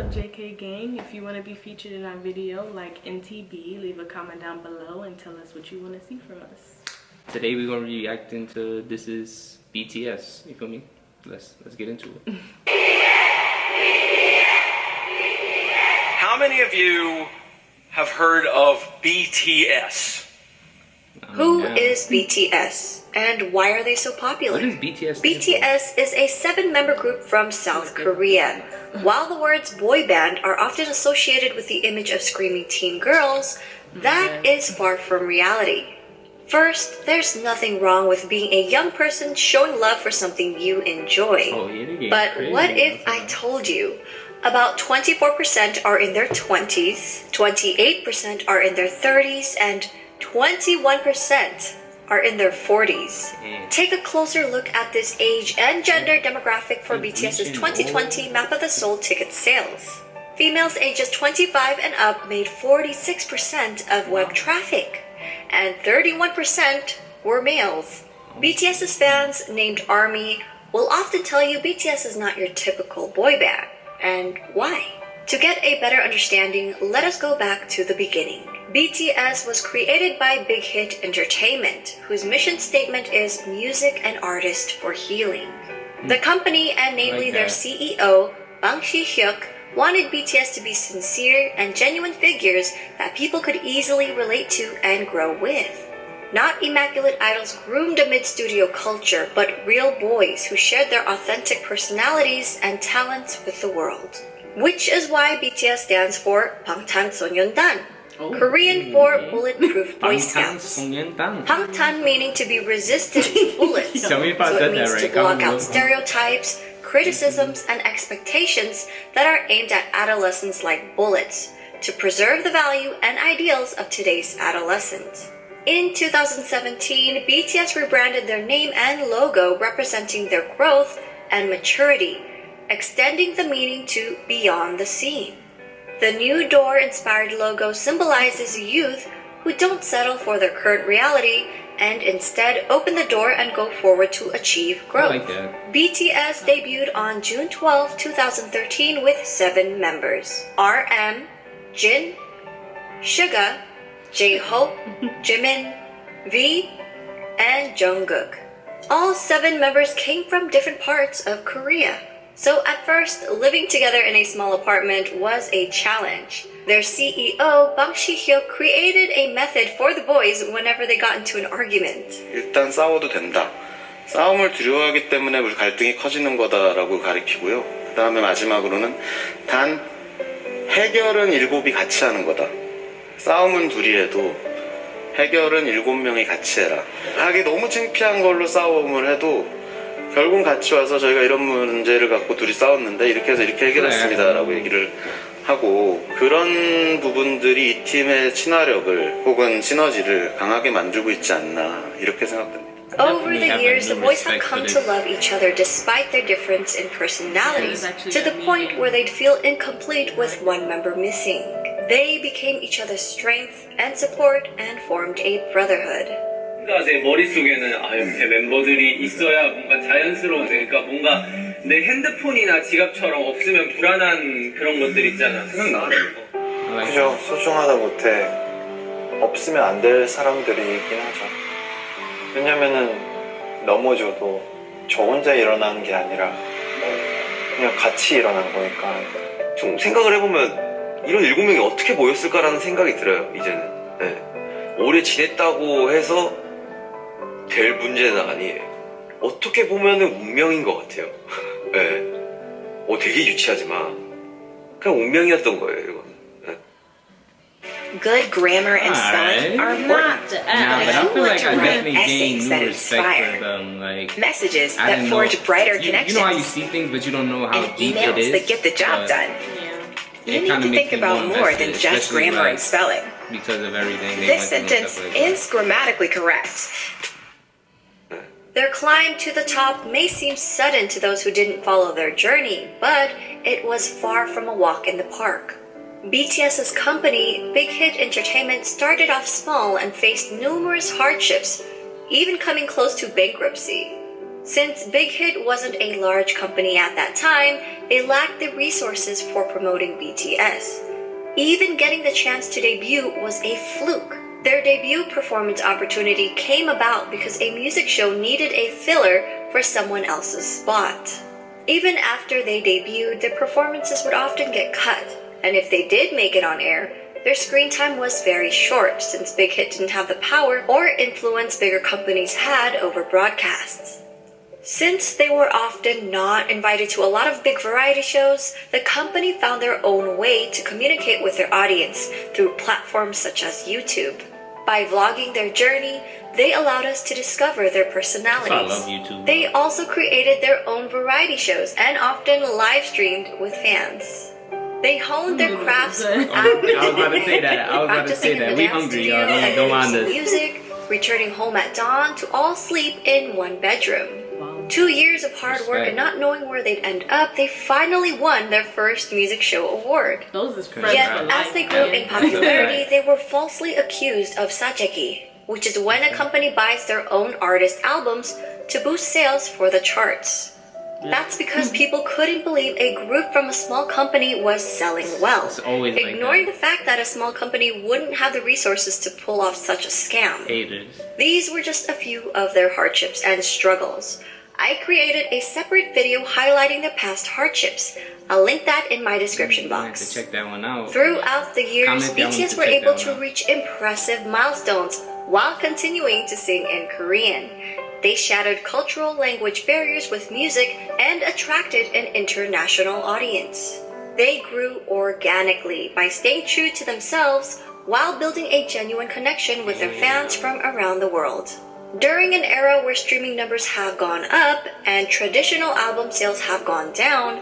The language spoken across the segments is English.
up, JK gang? If you want to be featured in our video like NTB, leave a comment down below and tell us what you want to see from us. Today we're gonna be reacting to This Is BTS. You feel me? Let's get into it. How many of you have heard of BTS? Who is BTS and why are they so popular? What is BTS? BTS is a 7-member group from South Korea. While the words boy band are often associated with the image of screaming teen girls, that is far from reality. First, there's nothing wrong with being a young person showing love for something you enjoy. But what if I told you about 24% are in their 20s, 28% are in their 30s, and 21% are in their 40s. Take a closer look at this age and gender demographic for BTS's 2020 Map of the Soul ticket sales. Females ages 25 and up made 46% of web traffic, and 31% were males. BTS's fans, named ARMY, will often tell you BTS is not your typical boy band. And why? To get a better understanding, let us go back to the beginning. BTS was created by Bighit Entertainment, whose mission statement is music and artist for healing. The company, and namely their CEO, Bang Si-hyuk, wanted BTS to be sincere and genuine figures that people could easily relate to and grow with. Not immaculate idols groomed amid studio culture, but real boys who shared their authentic personalities and talents with the world. Which is why BTS stands for 방탄소년단, Korean for Bulletproof Boy Scouts. Bangtan meaning to be resistant to bullets, so it means to block out stereotypes, criticisms, and expectations that are aimed at adolescents like bullets, to preserve the value and ideals of today's adolescents. In 2017, BTS rebranded their name and logo representing their growth and maturity, extending the meaning to beyond the scene. The new door-inspired logo symbolizes youth who don't settle for their current reality and instead open the door and go forward to achieve growth. BTS debuted on June 12, 2013 with 7 members: RM, Jin, Suga, jhope, Jimin, V, and Jungkook. All 7 members came from different parts of Korea. So at first, living together in a small apartment was a challenge. Their CEO, Bang Si-hyuk, created a method for the boys whenever they got into an argument. 일단 싸워도 된다. 싸움을 두려워하기 때문에 우리 갈등이 커지는 거다라고 가리키고요. 그 다음에 마지막으로는 단 해결은 7이 같이 하는 거다. 싸움은 둘이 해도 해결은 7명이 같이 해라. 하기 너무 창피한 걸로 싸움을 해도 결국 같이 와서 저희가 이런 문제를 갖고 둘이 싸웠는데 이렇게 해서 이렇게 해결했습니다 라고 얘기를 하고, 그런 부분들이 이 팀의 친화력을 혹은 시너지를 강하게 만들고 있지 않나 이렇게 생각됩니다. Over the years, the boys have come to love each other despite their difference in personalities, to the point where they'd feel incomplete with one member missing. They became each other's strength and support and formed a brotherhood. 제 머릿속에는 옆에 멤버들이 있어야 뭔가 자연스러운데, 그러니까 뭔가 내 핸드폰이나 지갑처럼 없으면 불안한 그런 것들 있잖아. 생각나? 그죠. 소중하다 못해 없으면 안 될 사람들이긴 하죠. 왜냐면은 넘어져도 저 혼자 일어나는 게 아니라 그냥 같이 일어난 거니까. 좀 생각을 해보면 이런 7명이 어떻게 모였을까라는 생각이 들어요, 이제는. 네. 오래 지냈다고 해서 될 문제는 아니에요. 어떻게 보면은 운명인 것 같아요. 네. 되게 유치하지만 그냥 운명이었던 거예요, 이거는. Good grammar and spelling are important, but if you want to write essays that inspire, messages that forge brighter connections, you know how you see things, but you don't know how and deep it emails is, that get the job done, you need to think about more than just grammar and spelling. Because of everything. This sentence is grammatically correct. Their climb to the top may seem sudden to those who didn't follow their journey, but it was far from a walk in the park. BTS's company, Bighit Entertainment, started off small and faced numerous hardships, even coming close to bankruptcy. Since Bighit wasn't a large company at that time, they lacked the resources for promoting BTS. Even getting the chance to debut was a fluke. Their debut performance opportunity came about because a music show needed a filler for someone else's spot. Even after they debuted, their performances would often get cut, and if they did make it on air, their screen time was very short since Bighit didn't have the power or influence bigger companies had over broadcasts. Since they were often not invited to a lot of big variety shows, the company found their own way to communicate with their audience through platforms such as YouTube. By vlogging their journey, they allowed us to discover their personalities. I love YouTube. They also created their own variety shows and often live streamed with fans. They honed their crafts for hours. I was about to say that. Practicing in the We dance hungry, studio, y'all. Don't mind producing us. music, returning home at dawn to all sleep in one bedroom. 2 years of hard work and not knowing where they'd end up, they finally won their first music show award. Those is friends Yet, for as life, they grew man. in popularity, they were falsely accused of sajeki, which is when a company buys their own artist albums to boost sales for the charts. That's because people couldn't believe a group from a small company was selling well, It's always like ignoring the fact that a small company wouldn't have the resources to pull off such a scam. Haters. These were just a few of their hardships and struggles. I created a separate video highlighting their past hardships. I'll link that in my description I have to box. check that one out. Throughout the years, Comment down BTS to were check able that to one out. reach impressive milestones while continuing to sing in Korean. They shattered cultural language barriers with music and attracted an international audience. They grew organically by staying true to themselves while building a genuine connection with their fans from around the world. During an era where streaming numbers have gone up and traditional album sales have gone down,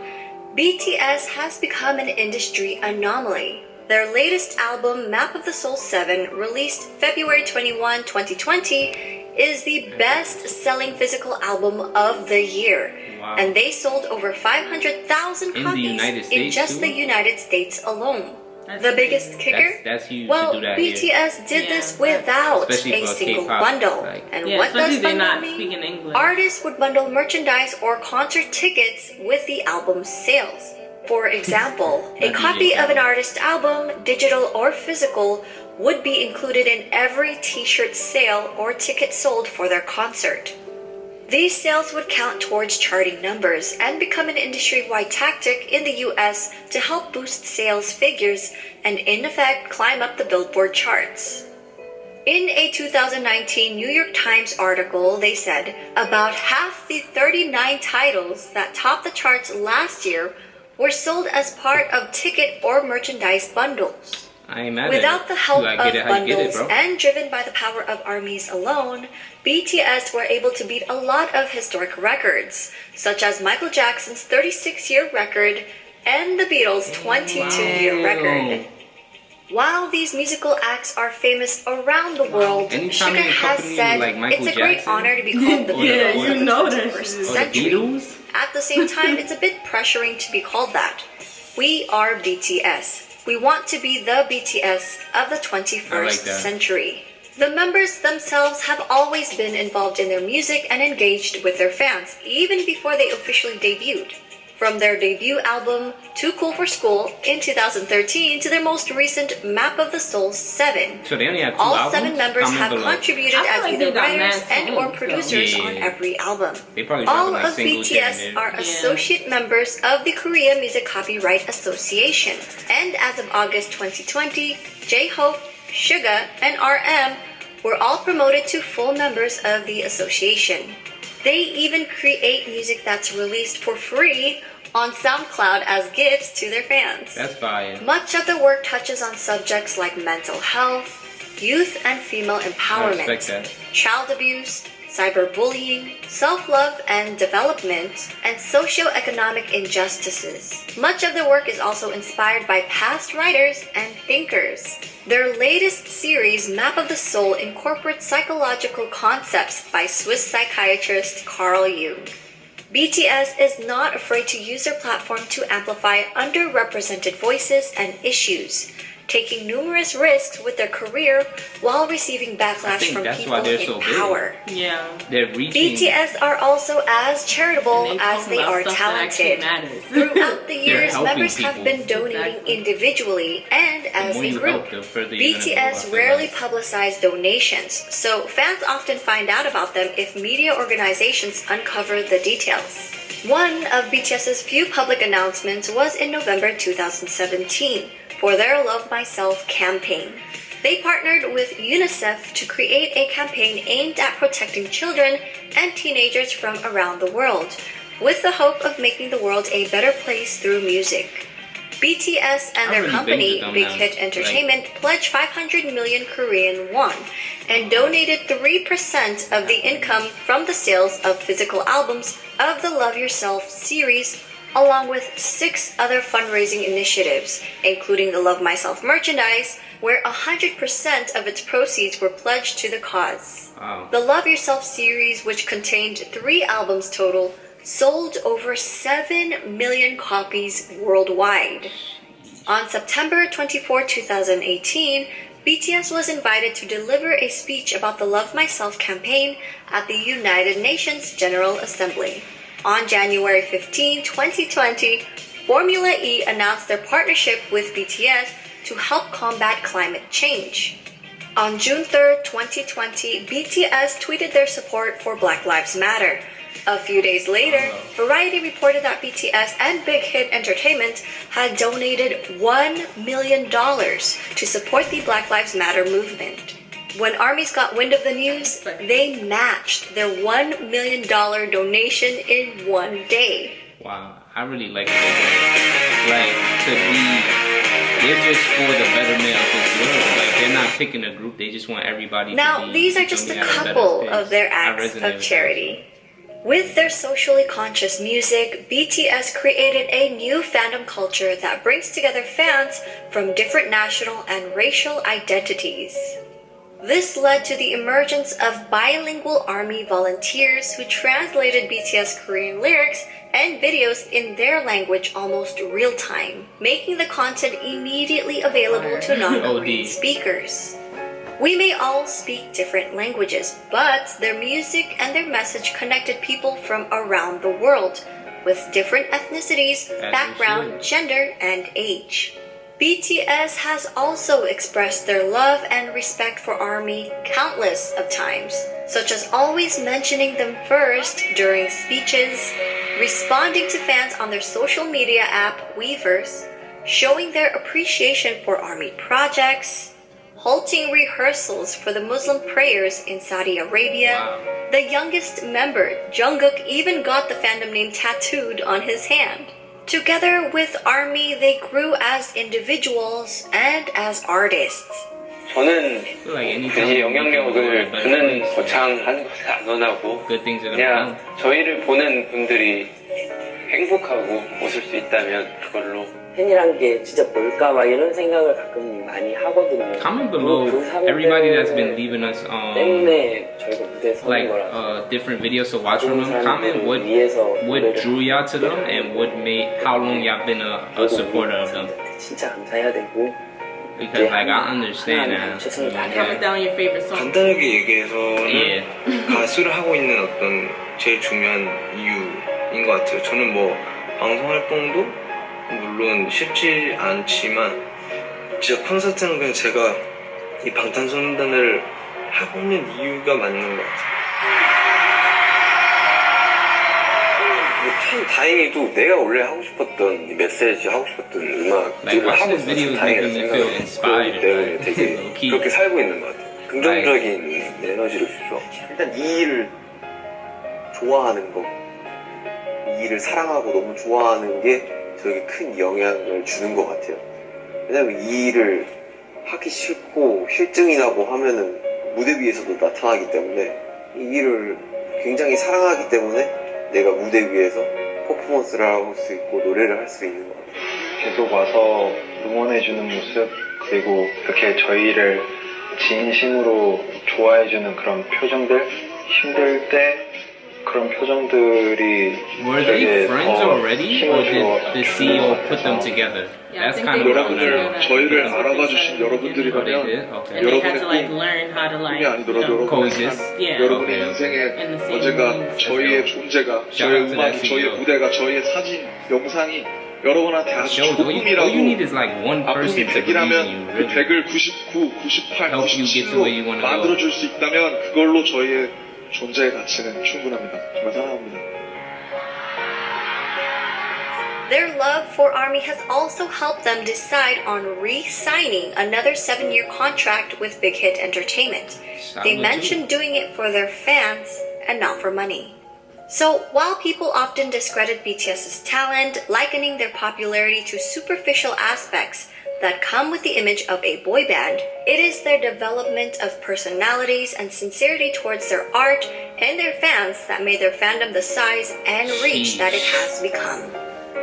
BTS has become an industry anomaly. Their latest album, Map of the Soul 7, released February 21, 2020, is the best-selling physical album of the year. Wow. And they sold over 500,000 In the copies United in States, just too? the United States alone. That's The crazy. biggest kicker? That's huge Well, to do that here. BTS did Yeah, this that's- without Especially a for single K-pop, bundle. like- And Yeah, what does especially they're bundle not mean? speaking English. Artists would bundle merchandise or concert tickets with the album's sales. For example, a That copy DJ of an album. artist album, digital or physical, would be included in every t-shirt sale or ticket sold for their concert. These sales would count towards charting numbers and become an industry-wide tactic in the US to help boost sales figures and in effect climb up the Billboard charts. In a 2019 New York Times article, they said about half the 39 titles that topped the charts last year were sold as part of ticket or merchandise bundles. I ain't mad Without at the it. help You of gotta get it how you get it, bundles bro. and driven by the power of armies alone, BTS were able to beat a lot of historic records, such as Michael Jackson's 36-year record and the Beatles' 22-year record. While these musical acts are famous around the world, Anytime Suga you has accompany said like Michael it's a great Jackson, honor to be called the or the- Beatles or of the- the know that 21st shit. Or the century. Beatles? At the same time, it's a bit pressuring to be called that. We are BTS. We want to be the BTS of the 21st I like that. century. The members themselves have always been involved in their music and engaged with their fans, even before they officially debuted. From their debut album, Too Cool for School, in 2013 to their most recent Map of the Soul 7. So they only have two All albums? 7 members Comment have below. contributed I feel as like either they got writers mad and or songs, though. producers Yeah. on every album. They probably All dropping like of singles here and BTS there. are associate members of the Korea Music Copyright Association. And as of August 2020, jhope, suga, and RM were all promoted to full members of the association. They even create music that's released for free on SoundCloud as gifts to their fans. That's fire. Much of the work touches on subjects like mental health, youth and female I empowerment, respect that. child abuse, cyberbullying, self-love and development, and socio-economic injustices. Much of the work is also inspired by past writers and thinkers. Their latest series, Map of the Soul, incorporates psychological concepts by Swiss psychiatrist Carl Jung. BTS is not afraid to use their platform to amplify underrepresented voices and issues. taking numerous risks with their career while receiving backlash from that's people why they're in so big. power. Yeah. They're reaching. BTS are also as And charitable as talk they about are stuff that actually talented. matters. Throughout the years, helping members have people. been donating Exactly. individually and as more a you group. help, the further you're gonna go, I BTS feel rarely like. publicize donations, so fans often find out about them if media organizations uncover the details. One of BTS's few public announcements was in November 2017 for their Love Myself campaign. They partnered with UNICEF to create a campaign aimed at protecting children and teenagers from around the world, with the hope of making the world a better place through music. BTS and their really company, banged with them Bighit now. Entertainment, pledged 500 million Korean won and donated 3% of the income from the sales of physical albums of the Love Yourself series, along with 6 other fundraising initiatives, including the Love Myself merchandise, where 100% of its proceeds were pledged to the cause. Wow. The Love Yourself series, which contained 3 albums total, sold over 7 million copies worldwide. On September 24, 2018, BTS was invited to deliver a speech about the Love Myself campaign at the United Nations General Assembly. On January 15, 2020, Formula E announced their partnership with BTS to help combat climate change. On June 3, 2020, BTS tweeted their support for Black Lives Matter. A few days later, Variety reported that BTS and Bighit Entertainment had donated $1 million to support the Black Lives Matter movement. When ARMYs got wind of the news, they matched their $1 million donation in one day. Wow, I really like what they're doing. Like, they're just for the betterment of this world. Like, they're not picking a group, they just want everybody Now, to be these are just a something at better couple place. of their I acts resonate of with charity. With their socially conscious music, BTS created a new fandom culture that brings together fans from different national and racial identities. This led to the emergence of bilingual ARMY volunteers who translated BTS Korean lyrics and videos in their language almost real time, making the content immediately available to non-Korean speakers. We may all speak different languages, but their music and their message connected people from around the world with different ethnicities, background, gender, and age. BTS has also expressed their love and respect for ARMY countless of times, such as always mentioning them first during speeches, responding to fans on their social media app Weverse, showing their appreciation for ARMY projects, halting rehearsals for the Muslim prayers in Saudi Arabia. Wow. The youngest member, Jungkook, even got the fandom name tattooed on his hand. Together with ARMY, they grew as individuals and as artists. 저는 like 제 영향력을 그는 거창한 것을 안 원하고 good things are 그냥 저희를 보는 분들이 행복하고 웃을 수 있다면 그걸로 팬이란 게 진짜 뭘까 막 이런 생각을 가끔 많이 하거든요. Comment below everybody that's been leaving us 때문에 저희가 무대에 서는 like 거라서 different videos to watch from them. Comment what drew y'all to them and what made how long y'all been a supporter of them. 진짜 감사해야 되고 Because like I understand now. Comment down your favorite song. 간단하게 얘기해서는 가수를 하고 있는 어떤 제일 중요한 이유인 것 같아요. 저는 뭐 방송 활동도 물론 쉽지 않지만 진짜 콘서트는 그냥 제가 이 방탄소년단을 하고 있는 이유가 맞는 것 같아요. 참 다행히도 내가 원래 하고 싶었던 메시지 하고 싶었던 음악들을 하고 있어서 다행이라는 생각이 때문에 되게 그렇게 살고 있는 것 같아요. 긍정적인 에너지를 주죠. 일단 이 일을 좋아하는 거, 이 일을 사랑하고 너무 좋아하는 게 저에게 큰 영향을 주는 것 같아요. 왜냐면 이 일을 하기 싫고 실증이 나고 하면은 무대 위에서도 나타나기 때문에 이 일을 굉장히 사랑하기 때문에 내가 무대 위에서 퍼포먼스를 할 수 있고 노래를 할 수 있는 것 같아요. 계속 와서 응원해주는 모습, 그리고 이렇게 저희를 진심으로 좋아해주는 그런 표정들, 힘들 때 그런 표정들이 Were they 되게 friends 더 already, or 힘을 did 주고 the CEO put them together? Yeah, I That's think kind they of were what I together. know. 저희를 That's what 알아봐 they 주신 said. Oh, they 여러분들이라면 did? Okay. And they had 여러분의 to like 꿈, learn how to like, 꿈이 아니더라도 여러분의 coexist? 삶, Yeah. 여러분의 Okay. 인생의 In the same 언젠가 means. 저희의 존재가, Shout 저희의 out to that 음악이, 저희의 CEO. 무대가, 저희의 사진, 영상이 여러분한테 아주 Shows all 조금이라도 you need is like one person 아픔이 to believe in 100이라면 you, 그 really. 100을 99, 98, Help you get to where you 97로 wanna go. 만들어줄 수 있다면 그걸로 저희의 존재의 가치는 충분합니다. 정말 사랑합니다. Their love for ARMY has also helped them decide on re-signing another 7-year contract with Bighit Entertainment. They mentioned doing it for their fans and not for money. So, while people often discredit BTS's talent, likening their popularity to superficial aspects that come with the image of a boy band, it is their development of personalities and sincerity towards their art and their fans that made their fandom the size and reach that it has become.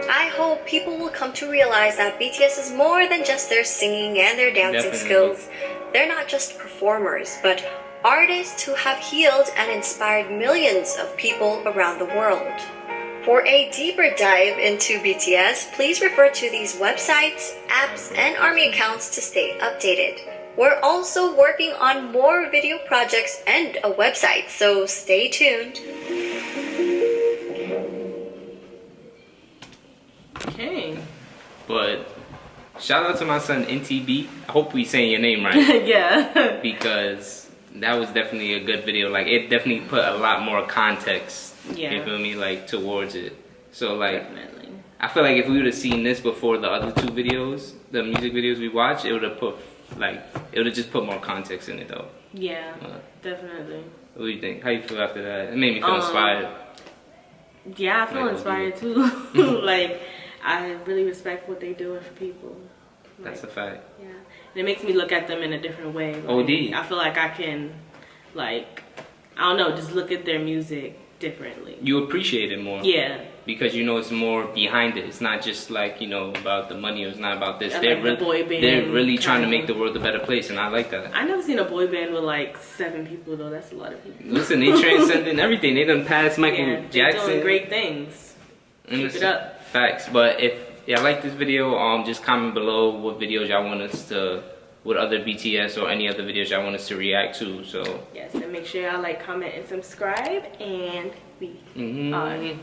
I hope people will come to realize that BTS is more than just their singing and their dancing Definitely. skills. They're not just performers, but artists who have healed and inspired millions of people around the world. For a deeper dive into BTS, please refer to these websites, apps, and ARMY accounts to stay updated. We're also working on more video projects and a website, so stay tuned. Okay. But shout out to my son NTB. I hope we saying your name right. Yeah. Because that was definitely a good video. Like it definitely put a lot more context. Yeah. You feel me? Like towards it. So like Definitely. I feel like if we would have seen this before the other two videos, the music videos we watched, it would have put like it would have just put more context in it though. Yeah. Definitely. What do you think? How you feel after that? It made me feel inspired. Yeah, I feel Like, inspired too. Like, I really respect what they're doing for people. Like, That's a fact. yeah. And it makes me look at them in a different way. Like, OD. I feel like I can, like, I don't know, just look at their music differently. You appreciate it more. Yeah. Because you know it's more behind it. It's not just like, you know, about the money or it's not about this. Yeah, They're, like the boy band they're really trying to kinda. make the world a better place and I like that. I never seen a boy band with like 7 people though. That's a lot of people. Listen, they transcending everything. They done passed Michael Yeah, they're Jackson. doing great things. And Keep listen, it up. Facts. But if y'all like this video, just comment below what videos y'all want us to, what other BTS or any other videos y'all want us to react to. So Yes, and make sure y'all like, comment, and subscribe. And we are